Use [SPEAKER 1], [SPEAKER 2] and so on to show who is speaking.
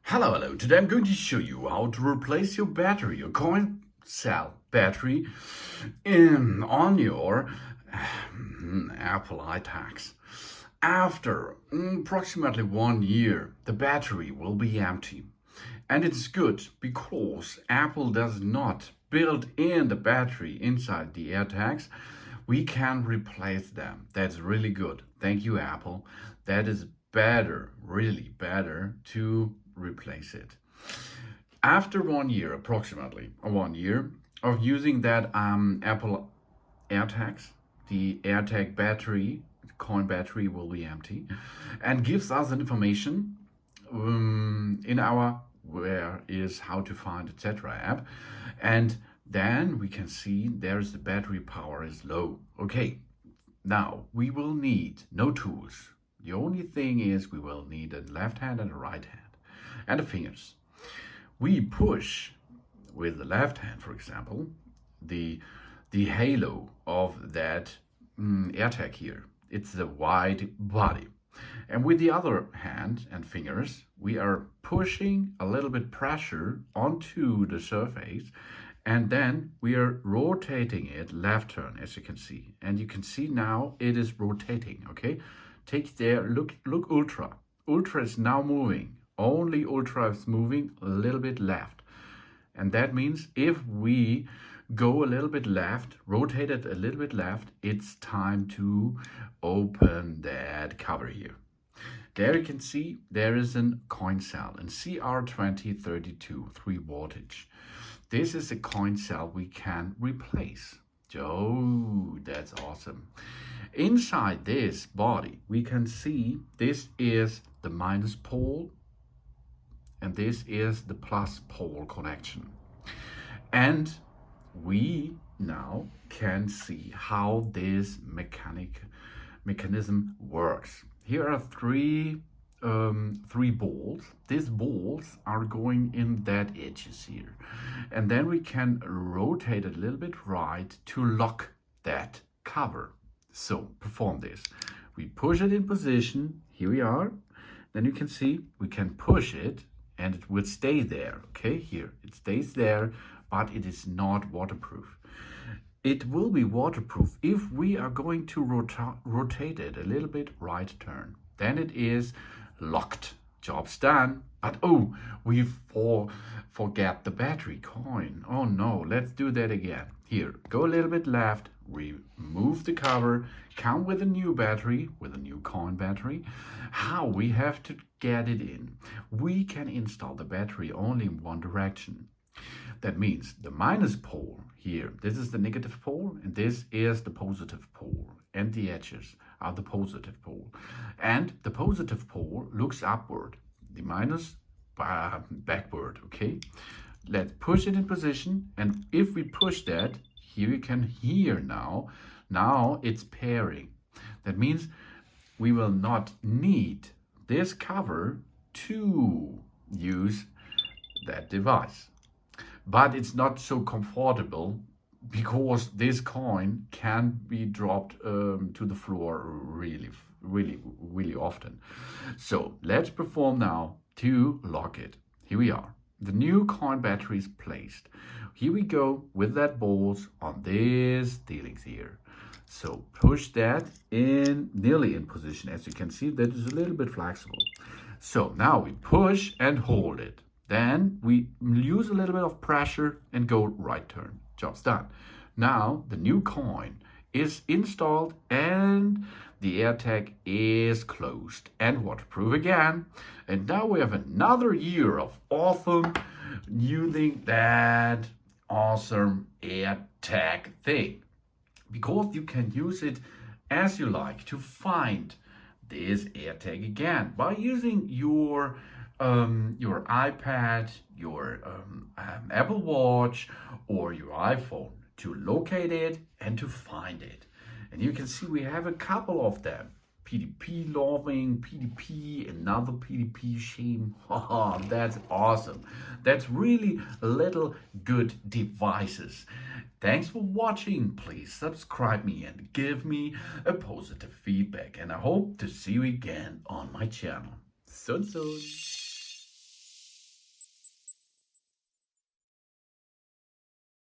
[SPEAKER 1] Hello. Today I'm going to show you how to replace your battery, your coin cell battery on your Apple AirTags. After approximately 1 year, the battery will be empty. And it's good because Apple does not build in the battery inside the AirTags. We can replace them. That's really good. Thank you, Apple. That is better, really better to replace it. After 1 year, approximately 1 year of using that Apple AirTags, the AirTag battery, the coin battery will be empty and gives us information in our where is how to find etc app, and then we can see there's the battery power is low. Okay, now we will need no tools. The only thing is we will need a left hand and a right hand and the fingers. We push with the left hand, for example, the halo of that AirTag here. It's the wide body. And with the other hand and fingers, we are pushing a little bit pressure onto the surface, and then we are rotating it left turn, as you can see. And you can see now it is rotating, okay? Take there, look Ultra. Ultra is now moving. Only Ultra is moving a little bit left. And that means if we go a little bit left, rotate it a little bit left, it's time to open that cover here. There you can see there is a coin cell, a CR2032 3 voltage. This is a coin cell we can replace. Oh, that's awesome. Inside this body, we can see this is the minus pole and this is the plus pole connection. And we now can see how this mechanism works. Here are three balls. These balls are going in that edges here. And then we can rotate it a little bit right to lock that cover. So perform this. We push it in position. Here we are. Then you can see we can push it and it will stay there. Okay, here it stays there, but it is not waterproof. It will be waterproof if we are going to rotate it a little bit right turn. Then it is locked. Job's done. But oh, we forget the battery coin. Oh no, let's do that again. Here, go a little bit left, remove the cover, come with a new battery, with a new coin battery. How we have to get it in? We can install the battery only in one direction. That means the minus pole here, this is the negative pole and this is the positive pole, and the edges are the positive pole. And the positive pole looks upward, the minus backward, okay? Let's push it in position, and if we push that, here you can hear now it's pairing. That means we will not need this cover to use that device. But it's not so comfortable because this coin can be dropped to the floor really often. So let's perform now to lock it. Here we are. The new coin battery is placed. Here we go with that balls on this dealings here. So push that in nearly in position. As you can see, that is a little bit flexible. So now we push and hold it. Then we use a little bit of pressure and go right turn. Job's done. Now the new coin is installed and the AirTag is closed and waterproof again. And now we have another year of awesome using that awesome AirTag thing. Because you can use it as you like to find this AirTag again by using your iPad, your Apple Watch, or your iPhone to locate it and to find it. And you can see we have a couple of them. PDP loving, PDP, another PDP shame. Haha, that's awesome. That's really little good devices. Thanks for watching. Please subscribe me and give me a positive feedback. And I hope to see you again on my channel. Soon.